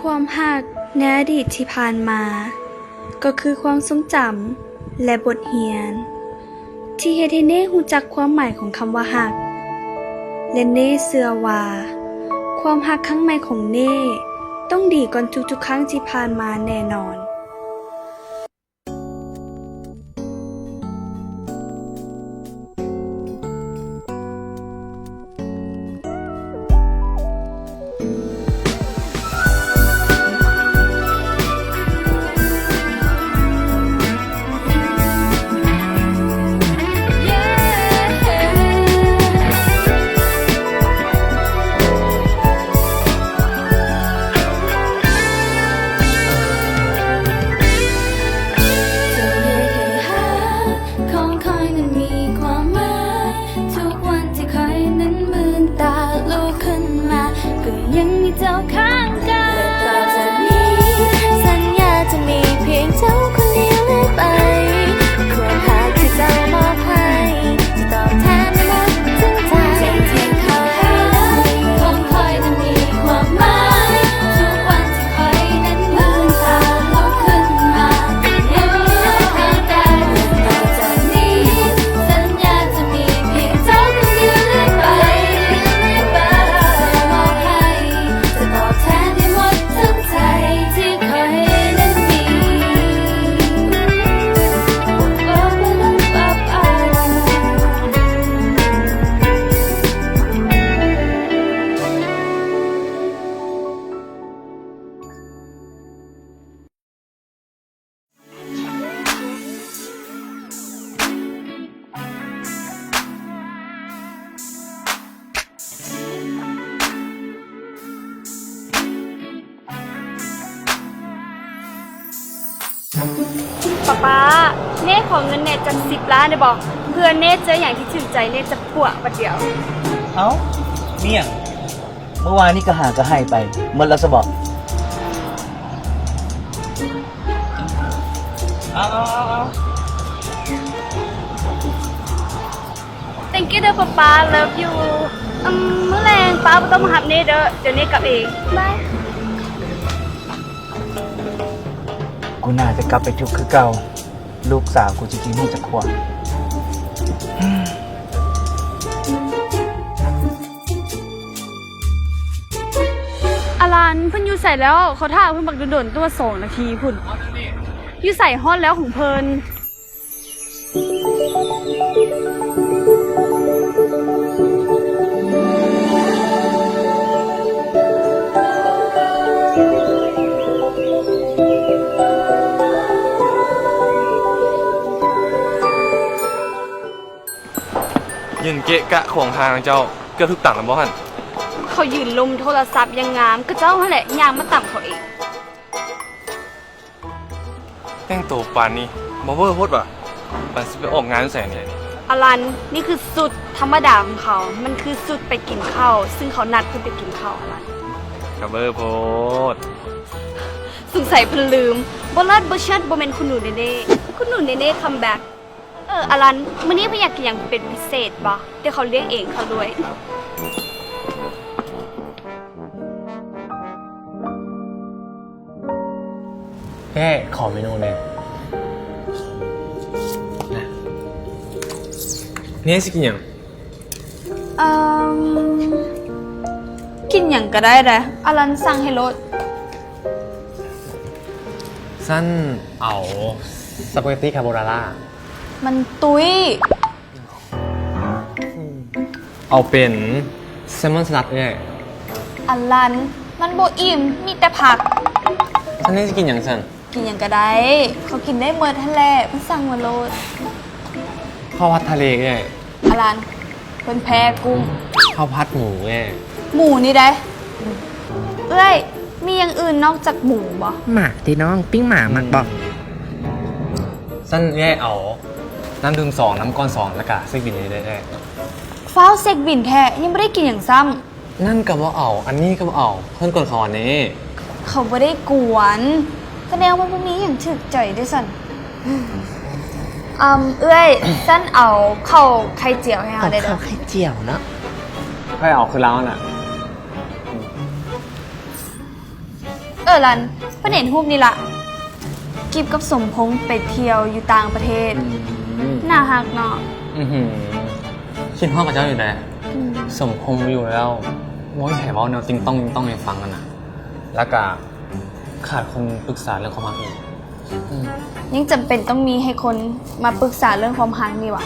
ความหักในอดีตที่ผ่านมา ก็คือความทรงจำและบทเรียน ที่เฮ็ดให้เน่รู้จักความหมายของคำว่าหัก และเน่เชื่อว่า ความหักครั้งใหม่ของเน่ต้องดีกว่าทุกๆครั้งที่ผ่านมาแน่นอน ยังมีเจ้าข้างกายและต่อจากนี้สัญญาจะมีเพียงเจ้าคนเดียวเรื่อยไปความหักที่เจ้ามอบให้จะตอบแทนไม่หมดทั้งใจที่คอยของคอยนั้นมีความหมายทุกวันที่คอยนั้นลืมตาลุกขึ้นมายังมีเจ้าข้างกายและต่อจากนี้สัญญาจะมีเพียงเจ้าคนเดียวเรื่อยไปป๊าเน่ขอเงินเน่จัก10 ล้านได้บอกเพื่อเน่เจออย่างที่ถึงใจเน่จะปวกประเดี๋ยว เอ้าเมี่ยงเมื่อวานนี้ก็หาก็ให้ไปหมดแล้วสบอกเอา thank you เด้อป๊า love you มื้อแรงป๊าบ่ต้องมาหับเน่เด้อเดี๋ยวเน่กลับเองบาย กูน่าจะกลับไปทุกคือเก่าลูกสาวกูจะกินนี่จะขวบอลันเพิ่นอยู่ใส่แล้วเขาท่าเพิ่นบักโดนๆตัว2 นาทีพุ่นอยู่ใส่ฮอดแล้วของเพิ่นยืนเกะกะของทางเจ้าเกือบทุกต่างแล้วบ่หั่น เขายืนลมโทรศัพท์ยังงามก็เจ้าหั่นแหละย่างมาต่ำเขาเอง แต่งตัวปานนี้บ่เวอร์โพดว่ะปานสิไปออกงานแสนใหญ่นี่ อลันนี่คือสุดธรรมดาของเขา มันคือสุดไปกินข้าวซึ่งเขานัดเพิ่นไปกินข้าวอลัน ก็เวอร์โพด สงสัยเพิ่นลืมบ่เลิศบ่เชิดบ่แม่นคุณหนูเน่ๆคุณหนูเน่ๆคัมแบ็กอลันมื้อนี้เพิ่นอยากกินหยังเป็นพิเศษบ่เดี๋ยวเขาเลี้ยงเองเขาด้วย แค่ขอเมนูเลยนี่สิกินหยัง อืกินหยังก็ได้แหละอลันสั่งให้รส สั้นเอาสปาเกตตี้คาโบนาร่า มันตุ้ย เอาเป็นแซลมอนสลัดเนี่ย อลันมันบ่อิ่มมีแต่ผัก สั้นนี่จะกินอย่างสั้น กินหยังก็ได้เขากินได้หมดหั่นแหละเพิ่นสั่งมาโลด ข้าวผัดทะเลเนี่ย อลันเพิ่นแพ้กุ้ง ข้าวผัดหมูเนี่ย หมูนี่ได้เอ้ยมีอย่างอื่นนอกจากหมูบ่ หมาที่น้องปิ้งหมามักบอก สั้นเนี่ยเอาน้ำดื่ม2 น้ำก้อน2แล้วก็ซิกบินนี้ได้ ฟ้าวเซ็กบินแท้ยังไม่ได้กินอย่างซ้ำ นั่นก็บ่เอาอันนี้ก็บ่เอาเพิ่นก่อนเขาอันนี้ เขาไม่ได้กวนแสดงว่ามันมีอย่างถึกใจด้วยสันเอ้ยสั้นเอาข้าวไข่เจียวให้ เอา เราได้เด้ ข้า อ วไข่เจียวเนาะ ให้เอาคือแล้วน่ะ รันเพิ่นเห็นรูปนี่ละกิฟกับสมพงษ์ไปเที่ยวอยู่ต่างประเทศน่าฮักเนาะ คิดพ่อกับเจ้าอยู่ไหนสมพงษ์อยู่แล้วว่าแผลว่าแนวติงต้องให้ฟังกันนะแล้วก็ขาดคนปรึกษาเรื่องความรักอีก ยังจำเป็นต้องมีให้คนมาปรึกษาเรื่องความฮักนี่วะ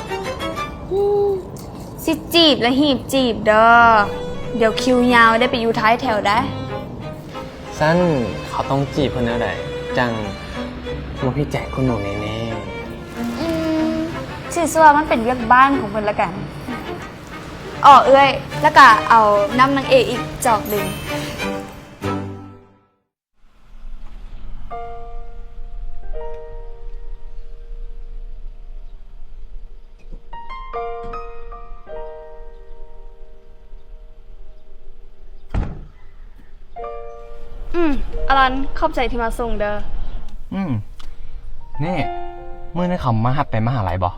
สิจีบและหีบจีบเด้อเดี๋ยวคิวยาวได้ไปอยู่ท้ายแถวได้ สั้นเขาต้องจีบคนนั้นแหละจังว่าพี่แจ็คคุณหนูแน่ ชื่อซัวมันเป็นเรื่องบ้านของเพิ่นละกันเอ้ยแล้วก็เอาน้ำนางเอกอีกจอกหนึ่งอลันขอบใจที่มาส่งเด้อ นี่เมื่อในคำมาหับไปมหาลัยบ่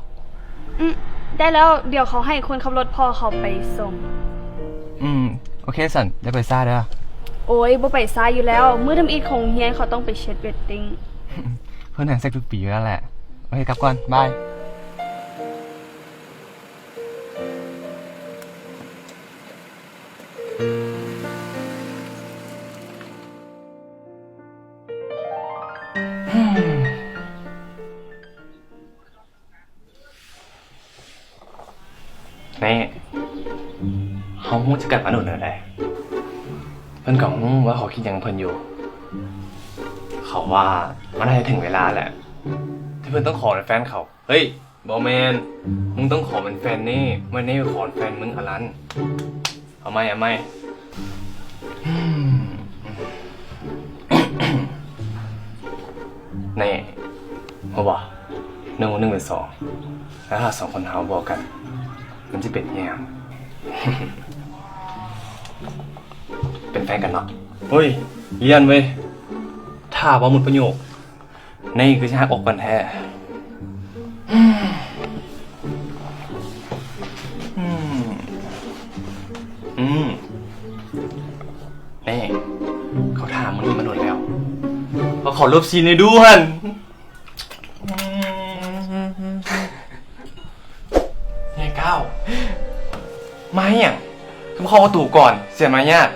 ได้แล้วเดี๋ยวเขาให้คนขับรถพ่อเขาไปส่ง โอเคสันได้ไปซ่าเด้อ โอ้ยบ่ไปซ้ายอยู่แล้วมื้อทำอีทของเฮียเขาต้องไปเช็ดเวทติ้ง เพื่อนแหนเซ็กทุกปีอยู่แล้วแหละโอเคกลับก่อนบายนี่เขาหูจะกัดมนุษย์อะไรเพิ่นก็หูว่าเขาคิดหยังเพิ่นอยู่ เขาว่ามันน่าจะถึงเวลาแหละ ที่เพิ่นต้องขอเป็นแฟนเขา เฮ้ยบอแมนมึงต้องขอเป็นแฟนนี่ไม่ได้ขอเป็นแฟนมึงอลันเอาไหมนี่เขาบอก1 + 1 เป็น 2แล้วถ้า2 คนหาบอกกันมันจะเป็นยัง เป็นแฟนกันเนาะเฮ้ยเรียนเว้ยถ้าว่าหมดประโยคนี่คือจะหักอกกันแท้นี่เขาถามมึงนี่มาโดนแล้วเขาขอลบซีนในด่วนเนี่ยก้าวมาอย่างคือเข้าประตูก่อนเสียมารยาท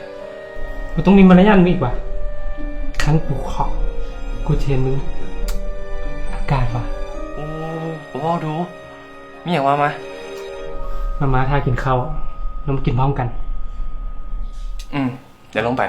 กูต้องมีมารยาทมีอีกว่ะคันกูขอกูเชนมึงอากาศว่ะ โอ้โหดูมีอย่างว่ามา มาทากินข้าวเรามากินพร้อมกัน เดี๋ยวลงไป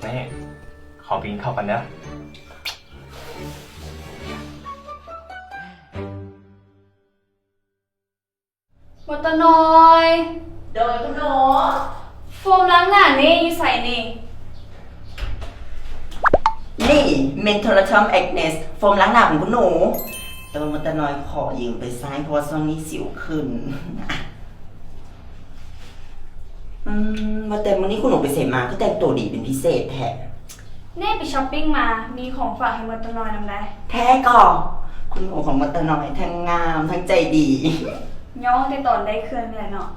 นี่ขอกินข้าวกันนะมดตะน้อยโดยคุณหนูโฟมล้างหน้านี่อยู่ใส่นี่ นี่เมนโทรชอมแอคเนสโฟมล้างหน้าของคุณหนูแต่ว่ามันตะน้อยขอยืมไปซ้ายเพราะว่าช่วงนี้สิวขึ้นว่าแต่วันนี้คุณหนูไปเสพมาก็แต่งตัวดีเป็นพิเศษแท้ เน่ไปช้อปปิ้งมา มีของฝากให้มดตะน้อยนำได้ แท้ก่อคุณหนูของมันตะน้อยทั้งงามทั้งใจดี ย่องแต่ตอนได้เครื่องเนี่ยเนาะ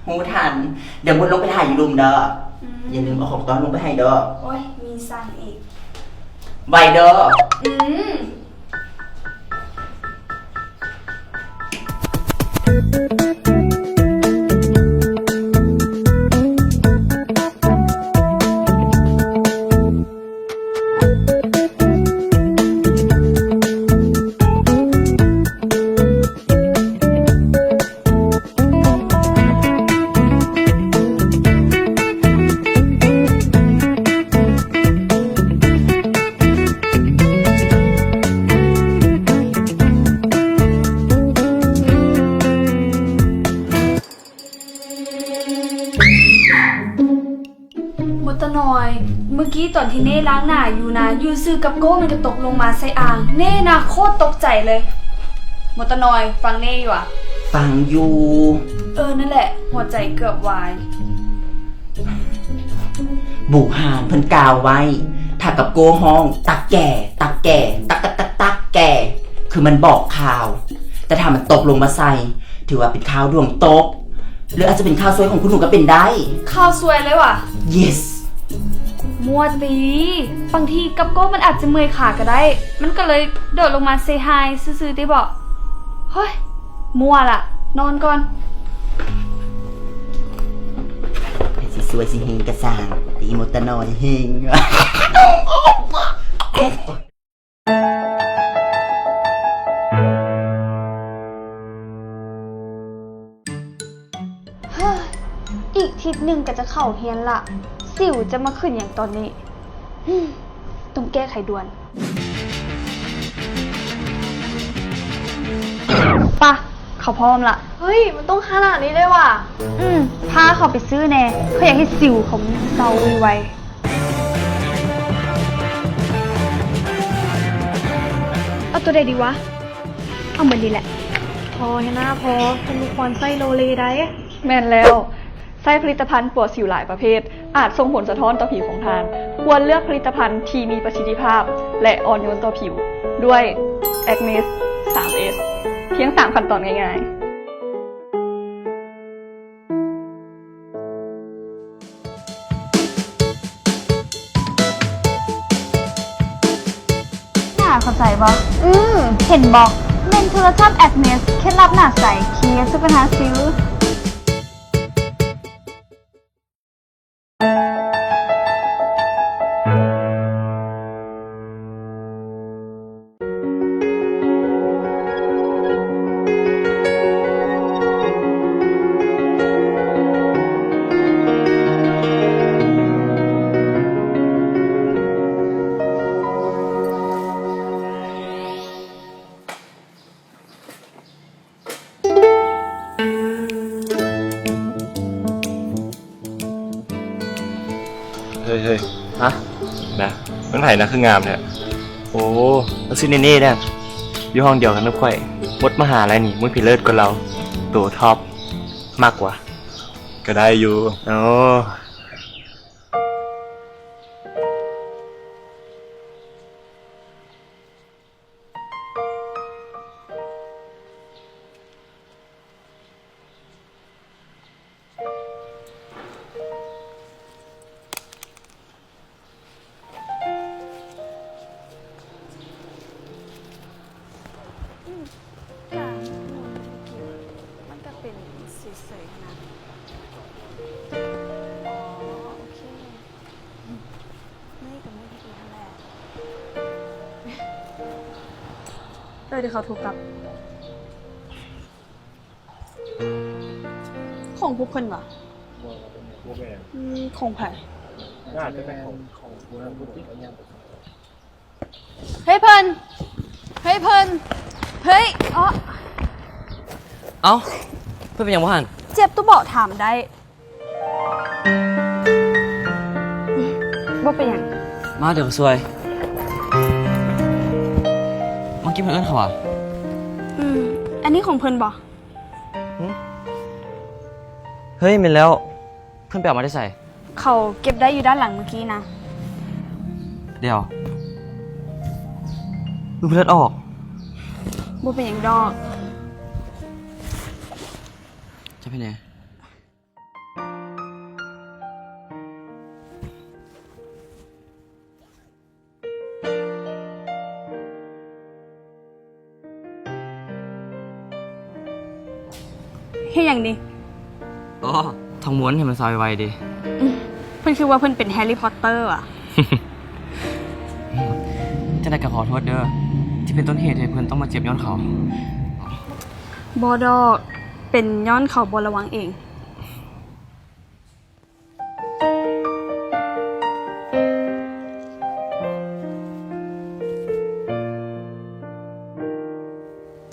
หูทัน เดี๋ยวบุญลงไปถ่ายอยู่รุมเด้ออย่าลืมเอาของตอนลงไปให้เด้อ โอ้ยมีสั่งอีก ไวเด้อ มดตะน้อย เมื่อกี้ตอนที่เน่ล้างหน้าอยู่นะยูซื้อกับโก้มันก็ตกลงมาใส่อ่าง เน่นะโคตรตกใจเลยมดตะน้อยฟังเน่อยู่อ่ะ ฟังอยู่ นั่นแหละ หัวใจเกือบวาย บุหานเพิ่นกาวไว้ ถ้ากับโกห้อง ตักแก่ ตักแก่ ตักแก่ คือมันบอกข่าว แต่ถ้ามันตกลงมาใส่ ถือว่าเป็นข่าวดวงตก หรืออาจจะเป็นข่าวซวยของคุณหนูก็เป็นได้ ข้าวสวยเลยว่ะ yes มัวตีบางทีกับโก้มันอาจจะเมื่อยขาก็ได้ มันก็เลยโดดลงมาเซฮายซื่อๆได้บอกเฮ้ย มัวล่ะ นอนก่อน ไอ้สิสวยสิเฮงกระสางตีมดตะนอยเฮง อีกทิศหนึ่งก็จะเข้าเฮียนละสิวจะมาขึ้นอย่างตอนนี้ต้องแก้ไขด่วนปะเขาพร้อมละเฮ้ย มันต้องขนาดนี้เลยว่ะพาเขาไปซื้อแน่เขาอยากให้สิวของเซาไวเอาตัวใดดีวะ เอาเหมือนดีแหละ พอให้หน้าพอเป็นมีความไส้โลเลได้แม่นแล้วไส้ผลิตภัณฑ์ปวดสิวหลายประเภทอาจส่งผลสะท้อนต่อผิวของทานควรเลือกผลิตภัณฑ์ที่มีประสิทธิภาพและอ่อนโยนต่อผิวด้วย Agnes 3S เพียง3ขั้นตอนง่ายๆหน้าเข้าใจบ่เห็นบอกเมนโทรทัศน์ Agnes เคล็ดลับหน้าใสเคลียร์ซุปเปอร์ฮาร์ซิลเฮ้ยฮะนะมันไผ่นะคืองามเนี่ยโอ้แล้วซินนี่เนี่ยอยู่ห้องเดียวกันนึกค่อยมดมหาอะไรนี่มึงผีเลิศกว่าเราตัวท็อปมากกว่าก็ได้อยู่โอ้มันก็เป็นเฉยๆนะอ๋อโอเคไม่กับไม่ดีนั่นแหละเดี๋ยวเขาถูกกับของพวกคนวะของไผ่เฮ้ยเพิ่นเฮ้ยอ๋อ เอ้า เพื่อนเป็นยังบ่หัน เจ็บตัวเบาะถามได้บ่เป็นหยัง มาเดี๋ยวซวยเมื่อกี้เพื่อนเอิ้นเขาอ่ะ อันนี้ของเพิ่นบ่ เฮ้ยเป็นแล้ว เพื่อนไปเอามาได้ใส่ เขาเก็บได้อยู่ด้านหลังเมื่อกี้นะ เดี๋ยวมือเพื่อนออก บ่เป็นหยังดอก จะเป็นไง เฮ็ดหยังดิ อ๋อทองม้วนเห็นมันซอยไวๆดิ เพิ่นคือว่าเพิ่นเป็นแฮร์รี่พอตเตอร์อ่ะ จะได้ก็ขอโทษเด้อ ที่เป็นต้นเหตุให้เพื่อนต้องมาเจ็บย้อนเขา บ่ดอก เป็นย้อนเขาบ่ระวังเอง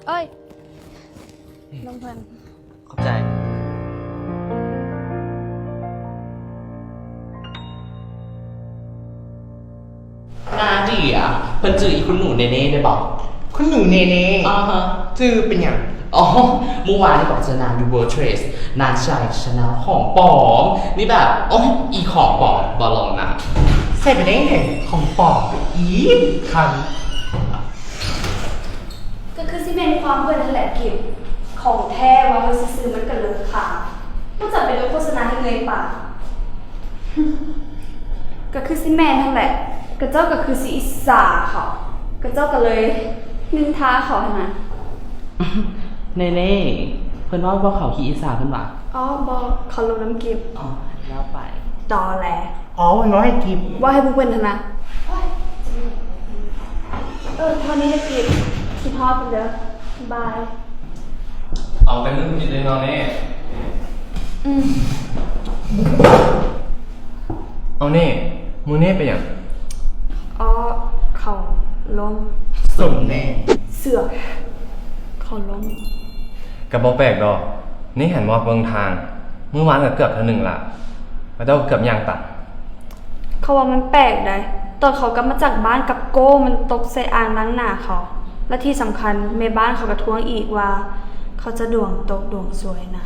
เอ้ยน้องเพิ่น ขอบใจ นาเดียเพิ่นจืออีคุณหนูเนเน่ได้บอก คุณหนูเนเน่ อ่าฮะ จือเป็นอย่าง อ๋อเมื่อวานนี่บอกจะนานดูเวิร์เทรสนานใช่ชนะของปลอมนี่แบบโอ้อีของปลอมบอลลงนะใส่ไปได้ไงของปลอมอีคัน ก็คือสิเป็นความเพื่อนนั่นแหละกิบของแท้ว่ามันซื้อมันกันเลยค่ะก็จัดเป็นโฆษณาให้เลยป่ะ ก็คือสิแม่นั่นแหละกระเจ้าก็คือสิอิสาเขากระเจ้าก็เลยนินทาเขาขนาด เน่ๆเพิ่นว่าเขาขี้อีสานเพิ่นว่า อ๋อบอเขาลงน้ำกิบ อ๋อแล้วไป ต่อแหละ อ๋อมันน้อยให้กิบ ว่าให้พวกเพื่อนทนะเท่านี้จะกิบคิดทอดไปเด้อบาย เอาแต่มึงกินเลยนอนแน่เอาเน่มูเน่ไปอย่าง อ๋อเขาล้ม สุ่มแน่ เสือกเขาล้ม กับบอแปลกดอกนี่เห็นว่าเบิ่งทางเมื่อวานก็เกือบเท่านึงละแล้วเจ้าเกือบย่างตัด เขาว่ามันแปลกได้ตอนเขากลับมาจากบ้านกับโก้มันตกใส่อ่างล้างหน้าเขา และที่สำคัญแม่บ้านเขากระท้วงอีกว่า เขาจะดวงตกดวงสวยนะ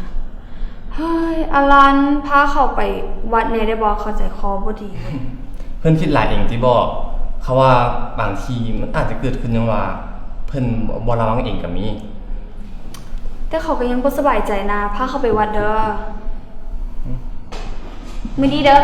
เฮ้ยอลันพาเขาไปวัดเนี่ยได้บอกเขาใจคอบ่ดีเว้ย เพื่อนคิดหลายเองที่บอกเขาว่าบางทีมันอาจจะเกิดขึ้นยังว่า เพื่อนบอระวังเองกับมี แต่เขาก็ยังบ่สบายใจนะพาเขาไปวัดเด้อมื้อนี้เด้อ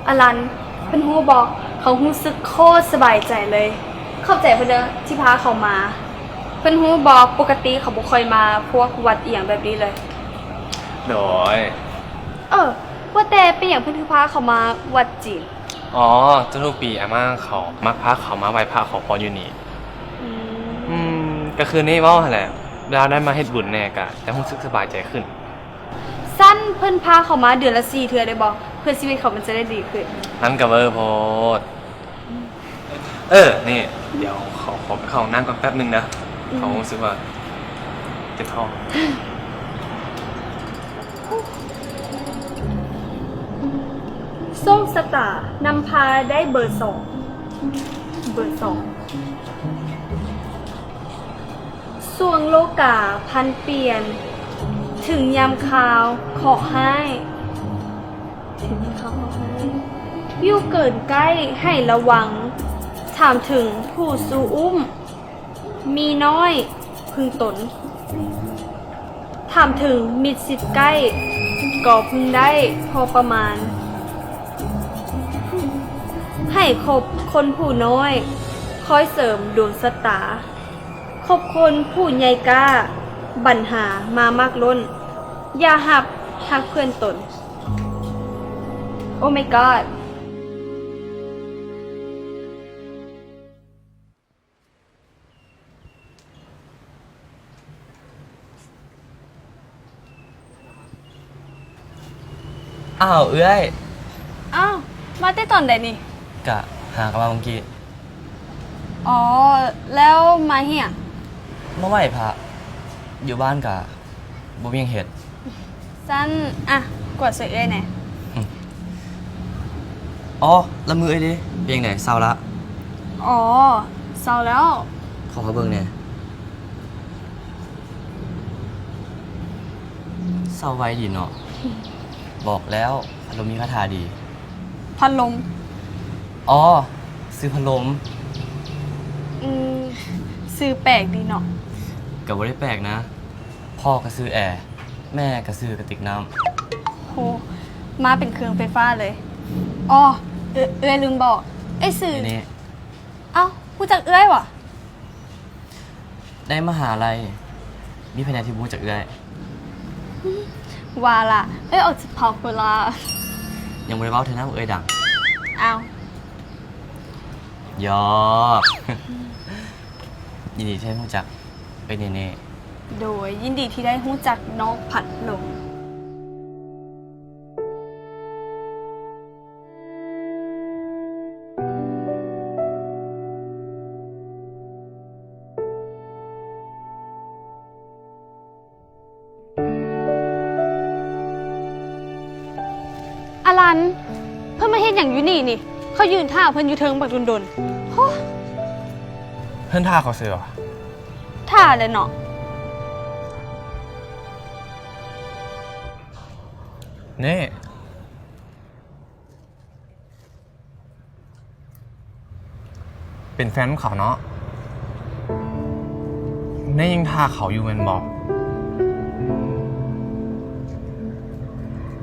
อลันเพิ่นฮู้บอกเขารู้สึกโคตรสบายใจเลย เข้าใจเพิ่นเด้อที่พาเขามา เพิ่นฮู้บอกปกติเขาบ่ค่อยมาพวกวัดอีหยังแบบนี้เลย โดย ว่าแต่เป็นหยังเพิ่นคือพาเขามาวัดจีน อ๋อทุกปีอาม่าเขามักพาเขามาไหว้พระขอพรอยู่นี่ก็คือนี่ว่าหั่นแหละเวลาได้มาเฮ็ดบุญแน่กะจะรู้สึกสบายใจขึ้น สั้นเพิ่นพาเขามาเดือนละ4เทื่อได้บ่เพื่อชีวิตเขามันจะได้ดีขึ้น นั่นกับเวอร์โพดนี่ เดี๋ยวขอไปเข้าห้องน้ำก่อนแป๊บนึงนะเขารู้สึกว่าเจ็บท้อง ส้มสตาร์นำพาได้เบอร์2ส่วงโลกาพันเปลี่ยน ถึงยามคราวขอให้อยู่เกินใกล้ให้ระวัง ถามถึงผู้สูอุ้ม มีน้อยพึงตน ถามถึงมิตรสิทธิ์ใกล้ก็พึงได้พอประมาณ ให้คบคนผู้น้อย คอยเสริมดวงสตาคบคนผู้ใหญ่กล้า บัญหามามากล้น อย่าหับหักเพื่อนตน โอ้ my god อ้าวเอ้ย อ้าว มาได้ตอนใดนี่ กะหากันมาเมื่อกี้ อ๋อ แล้วมาเหี่ย เมื่อไหร่พระอยู่บ้านกะบ่มีหยังเฮ็ด สั้นกดใส่เอ้ยแหน่ อ๋อละมือไอ้ดิเพียงไหนเศร้าละ อ๋อเศร้าแล้ว ขอเบิ่งเนี่ยเศร้าไว้ดีเนาะ บอกแล้วพัดลมมีคาถาดี พัดลม อ๋อซื้อพัดลม ซื้อแปลกดีเนาะ ก็บ่ได้แปลกนะ พ่อก็ซื้อแอร์แม่ก็ซื้อกระติกน้ำ โห มาเป็นเครื่องไฟฟ้าเลย อ๋อ เอ้ยลืมบอก ไอ้สื่อ อันนี้ เอ้า ฮู้จักเอื้อยวะ ได้มหาลัยมีแผนกที่บูจากเอื้อย ว่าล่ะเอ้ยออกจากพอกเวลา ยังบ่ได้เว้าเธอนะว่าเอื้อยดัง อ้าว ยอก ยินดีที่ได้รู้จักเอ้ยเน่ โดยยินดีที่ได้ฮู้จักน้องผัดลม อลัน เพิ่นมาเฮ็ดหยังอยู่นี่นี่ เขายืนท่าเพิ่นอยู่เทิงบักดนๆโห เพื่อนท่าเขาเสือวะ ท่าเลยเนาะ เน่เป็นแฟนเขาเนาะเน่ยังท่าเขาอยู่แมันบอก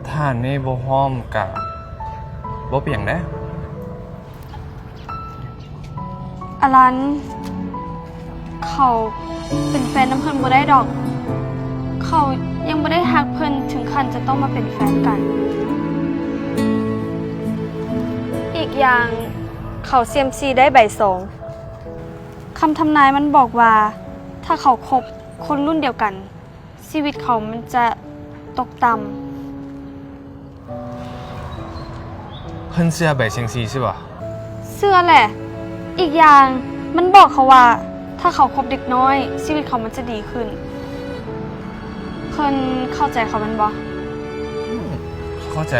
ถ้าเน่บ่พร้อมกะบ่เปลี่ยนได้ อลัน เขาเป็นแฟนน้ำเพิ่นบ่ได้ดอก เขายังบ่ได้ฮักเพิ่นถึงขั้นจะต้องมาเป็นแฟนกัน อีกอย่างเขาเซียมซีได้ใบสองคำทำนายมันบอกว่า ถ้าเขาคบคนรุ่นเดียวกัน ชีวิตเขามันจะตกต่ำ เพื่อนเสื้อใบเชียงซีใช่ป่ะ เสื้อแหละ อีกอย่างมันบอกเขาว่า ถ้าเขาคบเด็กน้อย ชีวิตเขามันจะดีขึ้น เพิ่นเข้าใจเขามันบ่ เข้าใจ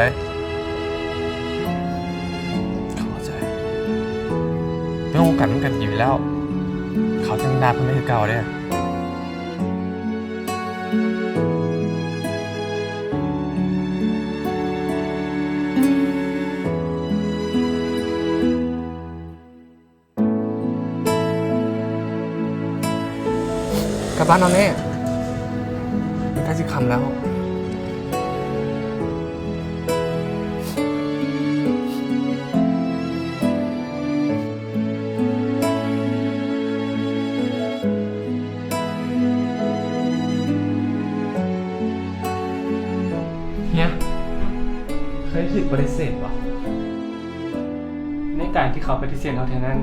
เป็นโอกาสกันอยู่แล้ว เขาจะมีดาเพื่อนไม่คือเก่าเด้กลับบ้านนอนนี่มันใกล้จะค่ำแล้ว เนี่ยเคยถูกปฏิเสธปะในการที่เขาปฏิเสธเขาเท่านั้น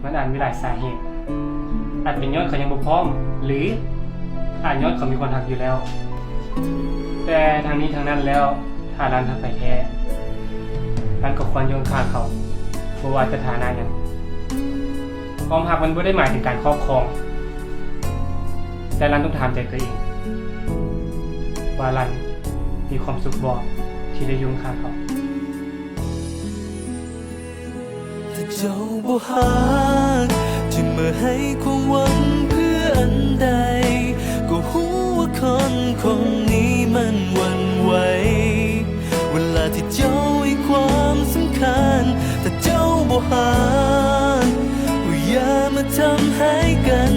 มันอาจมีหลายสาเหตุ อาจเป็นย้อนเขายังบ่พร้อม หรืออาจย้อนเขามีคนหักอยู่แล้ว แต่ทางนี้ทางนั้นแล้วถ้ารันทำไปแท้รันก็ควรยกค่าเขาเพราะว่าจะฐานะอย่างความหักมันไม่ได้หมายถึงการครอบครอง แต่รันต้องถามใจตัวเองว่ารันมีความสุขบ่ที่ได้ยุ่งค่าเขา ถ้าเจ้าบ่ฮักจะมาให้ความหวังเพื่ออันใดก็หูว่าคนนี้มันหวั่นไหวเวลาที่เจ้าให้ความสำคัญถ้าเจ้าบ่ฮักอย่ามาทำให้กัน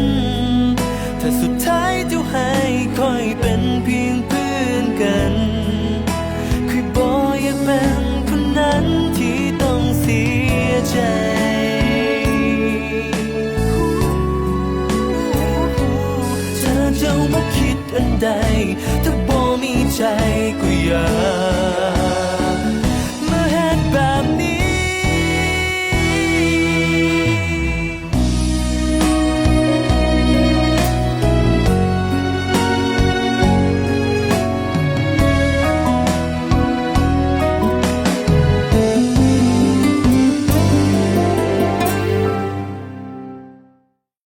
ถ้าสุดท้ายเจ้าให้ค่อยเป็นเพียงเพื่อนกันคือบ่อยากเป็นคนนั้นที่ต้องเสียใจถ้าเจ้ามาคิดอันใดถ้าบ่มีใจก็อย่า